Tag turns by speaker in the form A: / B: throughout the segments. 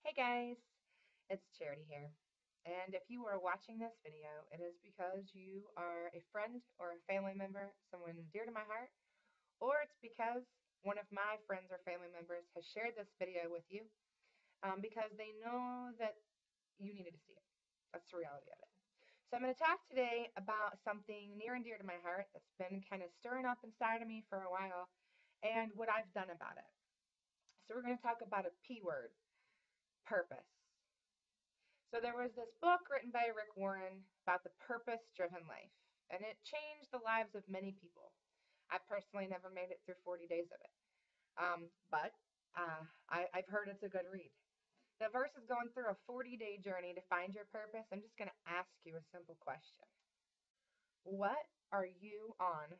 A: Hey guys, it's Charity here. And if you are watching this video, it is because you are a friend or a family member, someone dear to my heart, or it's because one of my friends or family members has shared this video with you because they know that you needed to see it. That's the reality of it. So I'm going to talk today about something near and dear to my heart that's been kind of stirring up inside of me for a while and what I've done about it. So we're going to talk about a P word, purpose. So there was this book written by Rick Warren about the purpose-driven life, and it changed the lives of many people. I personally never made it through 40 days of it, but I've heard it's a good read. The verse is going through a 40-day journey to find your purpose. I'm just going to ask you a simple question. What are you on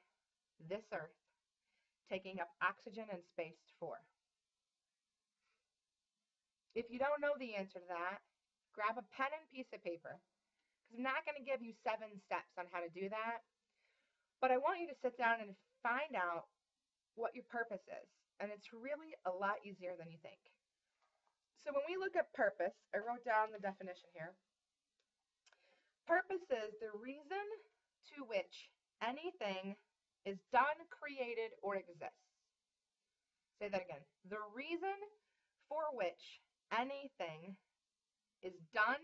A: this earth taking up oxygen and space for? If you don't know the answer to that, grab a pen and piece of paper because I'm not going to give you 7 steps on how to do that. But I want you to sit down and find out what your purpose is. And it's really a lot easier than you think. So when we look at purpose, I wrote down the definition here. Purpose is the reason to which anything is done, created, or exists. Say that again. The reason for which anything is done,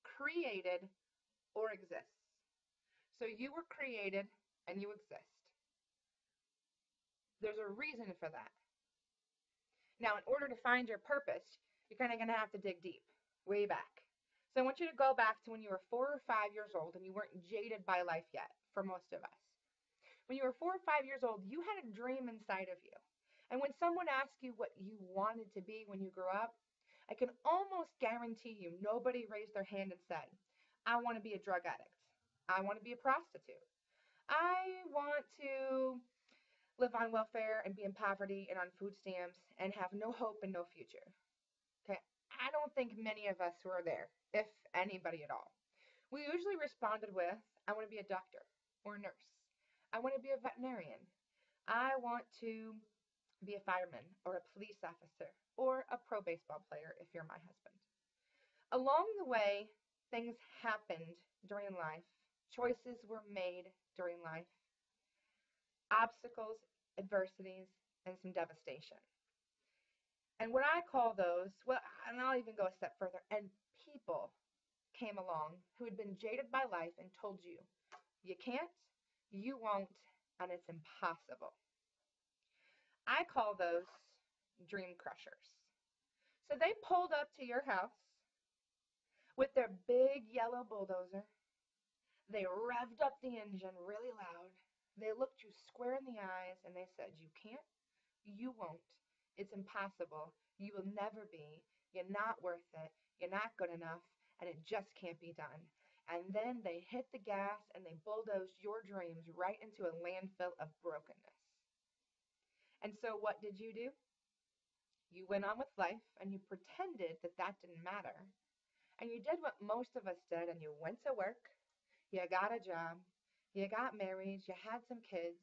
A: created, or exists. So you were created and you exist. There's a reason for that. Now, in order to find your purpose, you're kind of going to have to dig deep, way back. So I want you to go back to when you were 4 or 5 years old and you weren't jaded by life yet, for most of us. When you were 4 or 5 years old, you had a dream inside of you. And when someone asked you what you wanted to be when you grew up, I can almost guarantee you nobody raised their hand and said, I want to be a drug addict. I want to be a prostitute. I want to live on welfare and be in poverty and on food stamps and have no hope and no future. Okay, I don't think many of us were there, if anybody at all. We usually responded with, I want to be a doctor or a nurse. I want to be a veterinarian. I want to be a fireman or a police officer or a pro baseball player if you're my husband. Along the way, things happened during life. Choices were made during life. Obstacles, adversities, and some devastation. And what I call those, well, and I'll even go a step further, and people came along who had been jaded by life and told you, you can't, you won't, and it's impossible. I call those dream crushers. So they pulled up to your house with their big yellow bulldozer. They revved up the engine really loud. They looked you square in the eyes and they said, you can't, you won't. It's impossible. You will never be. You're not worth it. You're not good enough. And it just can't be done. And then they hit the gas and they bulldozed your dreams right into a landfill of brokenness. And so what did you do? You went on with life and you pretended that that didn't matter. And you did what most of us did and you went to work. You got a job. You got married. You had some kids.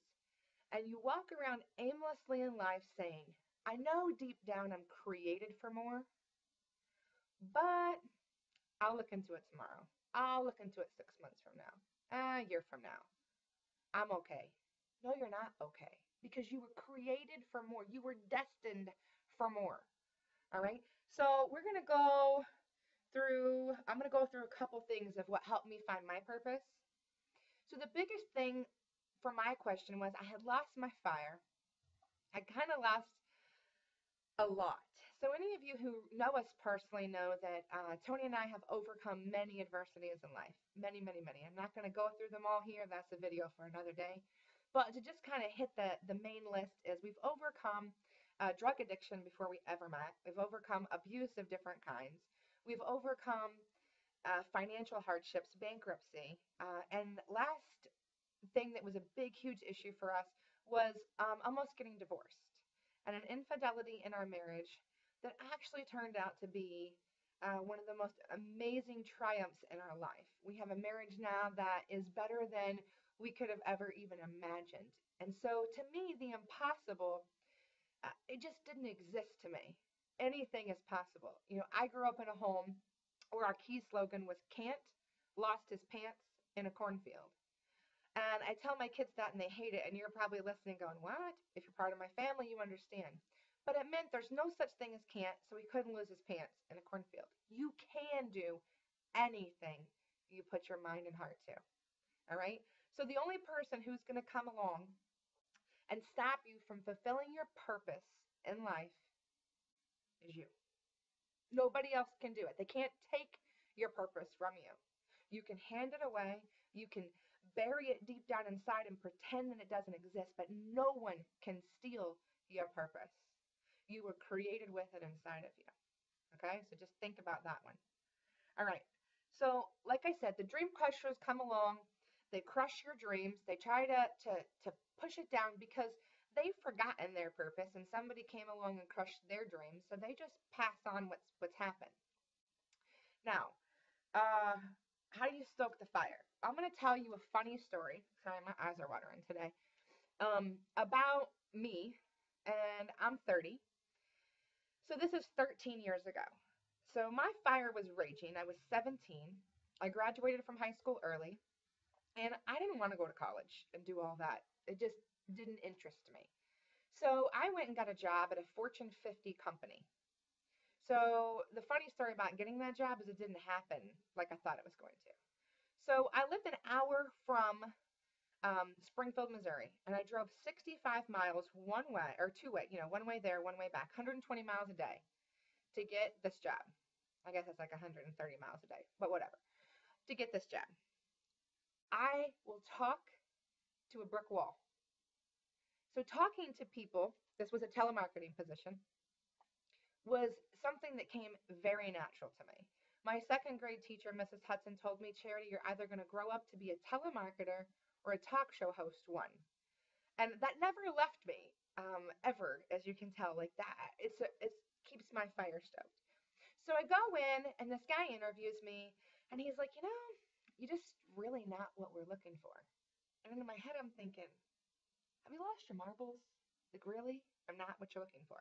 A: And you walk around aimlessly in life saying, I know deep down I'm created for more, but I'll look into it tomorrow. I'll look into it 6 months from now, a year from now. I'm okay. No, you're not okay because you were created for more. You were destined for more. All right. So I'm going to go through a couple things of what helped me find my purpose. So the biggest thing for my question was I had lost my fire. I kind of lost a lot. So any of you who know us personally know that Tony and I have overcome many adversities in life. Many, many, many. I'm not going to go through them all here. That's a video for another day. But to just kind of hit the main list is we've overcome drug addiction before we ever met. We've overcome abuse of different kinds. We've overcome financial hardships, bankruptcy. And last thing that was a big, huge issue for us was almost getting divorced and an infidelity in our marriage that actually turned out to be one of the most amazing triumphs in our life. We have a marriage now that is better than we could have ever even imagined. And so to me, the impossible, it just didn't exist to me. anything is possible. I grew up in a home where our key slogan was can't lost his pants in a cornfield. And I tell my kids that and they hate it. And you're probably listening going, what? If you're part of my family, you understand. But it meant there's no such thing as can't, so he couldn't lose his pants in a cornfield. You can do anything you put your mind and heart to. All right? So the only person who's going to come along and stop you from fulfilling your purpose in life is you. Nobody else can do it. They can't take your purpose from you. You can hand it away. You can bury it deep down inside and pretend that it doesn't exist, but no one can steal your purpose. You were created with it inside of you. Okay? So just think about that one. All right. So, like I said, the dream crushers come along. They crush your dreams. They try to push it down because they've forgotten their purpose and somebody came along and crushed their dreams. So they just pass on what's happened. Now, uh, how do you stoke the fire? I'm going to tell you a funny story. Sorry, my eyes are watering today. About me, and I'm 30. So this is 13 years ago. So my fire was raging. I was 17. I graduated from high school early, and I didn't want to go to college and do all that. It just didn't interest me. So I went and got a job at a Fortune 50 company. So the funny story about getting that job is it didn't happen like I thought it was going to. So I lived an hour from Springfield, Missouri, and I drove 65 miles one way or two way, one way there, one way back, 120 miles a day to get this job. I guess it's like 130 miles a day, but whatever, to get this job. I will talk to a brick wall. So talking to people, this was a telemarketing position, was something that came very natural to me. My second grade teacher, Mrs. Hudson, told me, Charity, you're either going to grow up to be a telemarketer or a talk show host one. And that never left me ever, as you can tell. Like that, it keeps my fire stoked. So I go in, and this guy interviews me, and he's like, you're just really not what we're looking for. And in my head, I'm thinking, have you lost your marbles? Like, really? I'm not what you're looking for.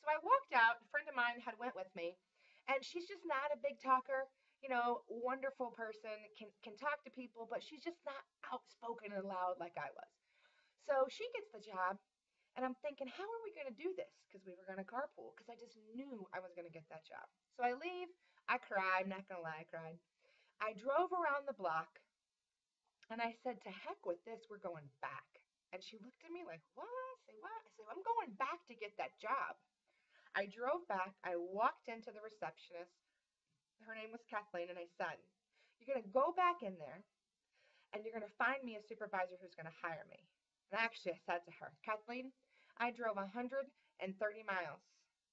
A: So I walked out. A friend of mine had went with me, and she's just not a big talker. Wonderful person, can talk to people, but she's just not outspoken and loud like I was. So she gets the job, and I'm thinking, how are we going to do this? Because we were going to carpool, because I just knew I was going to get that job. So I leave. I cried, not going to lie, I cried. I drove around the block, and I said, to heck with this, we're going back. And she looked at me like, what? I say, what? I say, I'm going back to get that job. I drove back. I walked into the receptionist. Her name was Kathleen, and I said, you're going to go back in there, and you're going to find me a supervisor who's going to hire me. And actually, I said to her, Kathleen, I drove 130 miles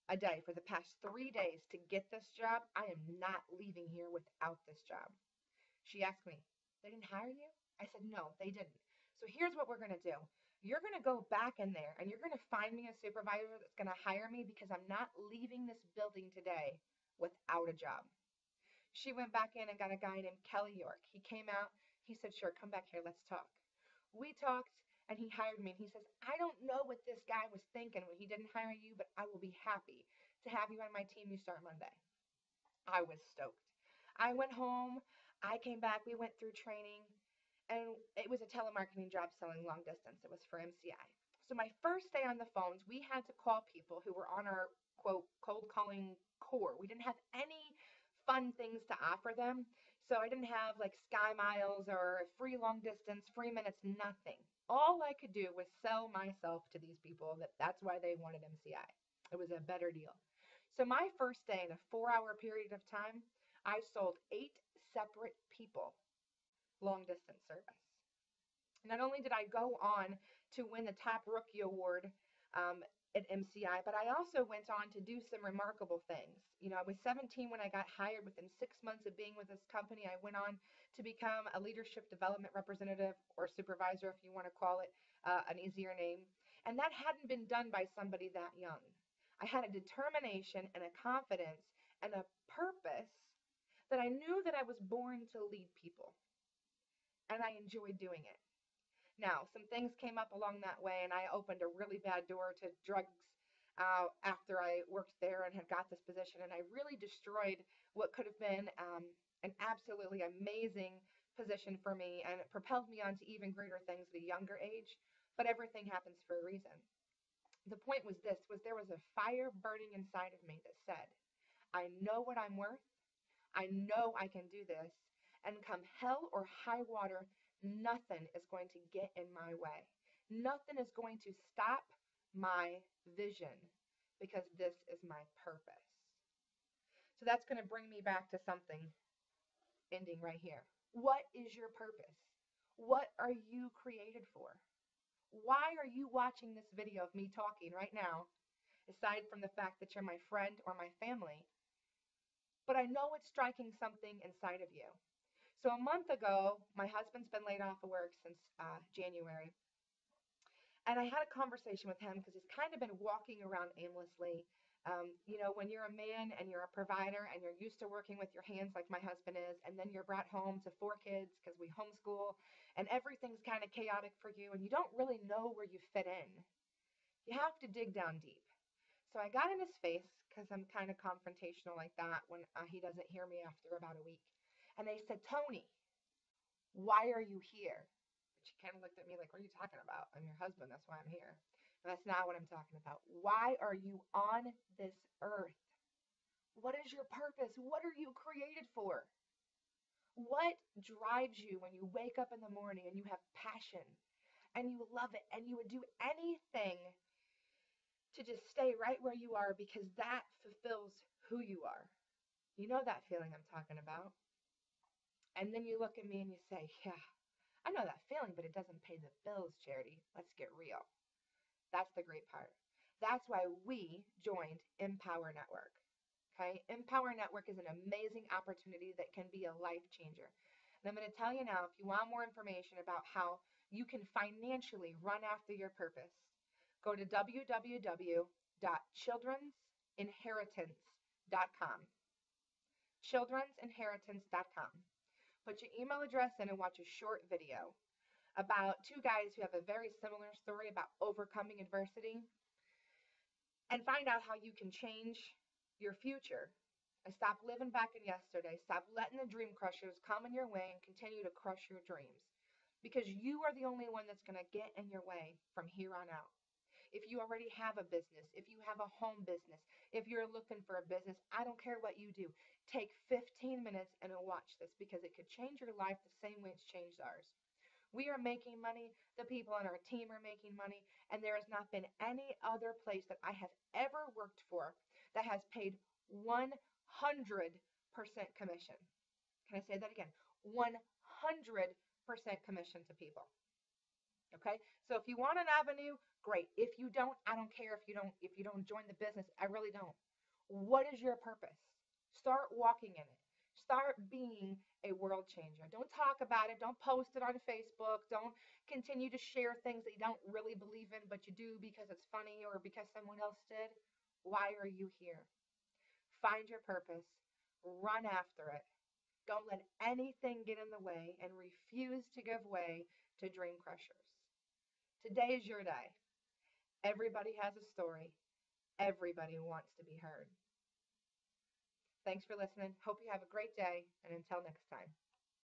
A: a day for the past 3 days to get this job. I am not leaving here without this job. She asked me, they didn't hire you? I said, no, they didn't. So here's what we're going to do. You're going to go back in there and you're going to find me a supervisor that's going to hire me because I'm not leaving this building today without a job. She went back in and got a guy named Kelly York. He came out. He said, sure, come back here. Let's talk. We talked and he hired me. And he says, I don't know what this guy was thinking when he didn't hire you, but I will be happy to have you on my team. You start Monday. I was stoked. I went home. I came back. We went through training. And it was a telemarketing job selling long distance. It was for MCI. So my first day on the phones, we had to call people who were on our quote cold calling core. We didn't have any fun things to offer them. So I didn't have like Sky Miles or free long distance, free minutes, nothing. All I could do was sell myself to these people that's why they wanted MCI. It was a better deal. So my first day in a 4-hour period of time, I sold 8 separate people long distance service. Not only did I go on to win the top rookie award at MCI, but I also went on to do some remarkable things. I was 17 when I got hired. Within 6 months of being with this company, I went on to become a leadership development representative or supervisor, if you want to call it an easier name. And that hadn't been done by somebody that young. I had a determination and a confidence and a purpose that I knew that I was born to lead people. And I enjoyed doing it. Now, some things came up along that way, and I opened a really bad door to drugs after I worked there and had got this position, and I really destroyed what could have been an absolutely amazing position for me, and it propelled me on to even greater things at a younger age. But everything happens for a reason. The point was this: was there was a fire burning inside of me that said, I know what I'm worth. I know I can do this. And come hell or high water, nothing is going to get in my way. Nothing is going to stop my vision because this is my purpose. So that's going to bring me back to something ending right here. What is your purpose? What are you created for? Why are you watching this video of me talking right now, aside from the fact that you're my friend or my family? But I know it's striking something inside of you. So a month ago, my husband's been laid off of work since January. And I had a conversation with him because he's kind of been walking around aimlessly. When you're a man and you're a provider and you're used to working with your hands like my husband is, and then you're brought home to 4 kids because we homeschool, and everything's kind of chaotic for you, and you don't really know where you fit in. You have to dig down deep. So I got in his face because I'm kind of confrontational like that when he doesn't hear me after about a week. And I said, Tony, why are you here? And she kind of looked at me like, what are you talking about? I'm your husband. That's why I'm here. And that's not what I'm talking about. Why are you on this earth? What is your purpose? What are you created for? What drives you when you wake up in the morning and you have passion and you love it and you would do anything to just stay right where you are because that fulfills who you are? You know that feeling I'm talking about. And then you look at me and you say, yeah, I know that feeling, but it doesn't pay the bills, Charity. Let's get real. That's the great part. That's why we joined Empower Network. Okay? Empower Network is an amazing opportunity that can be a life changer. And I'm going to tell you now, if you want more information about how you can financially run after your purpose, go to www.children'sinheritance.com. Children'sinheritance.com. Put your email address in and watch a short video about two guys who have a very similar story about overcoming adversity, and find out how you can change your future and stop living back in yesterday. Stop letting the dream crushers come in your way and continue to crush your dreams, because you are the only one that's going to get in your way from here on out. If you already have a business, if you have a home business, if you're looking for a business, I don't care what you do. Take 15 minutes and watch this, because it could change your life the same way it's changed ours. We are making money. The people on our team are making money. And there has not been any other place that I have ever worked for that has paid 100% commission. Can I say that again? 100% commission to people. Okay? So if you want an avenue, great. If you don't, I don't care if you don't join the business. I really don't. What is your purpose? Start walking in it. Start being a world changer. Don't talk about it. Don't post it on Facebook. Don't continue to share things that you don't really believe in, but you do because it's funny or because someone else did. Why are you here? Find your purpose. Run after it. Don't let anything get in the way, and refuse to give way to dream crushers. Today is your day. Everybody has a story. Everybody wants to be heard. Thanks for listening. Hope you have a great day, and until next time.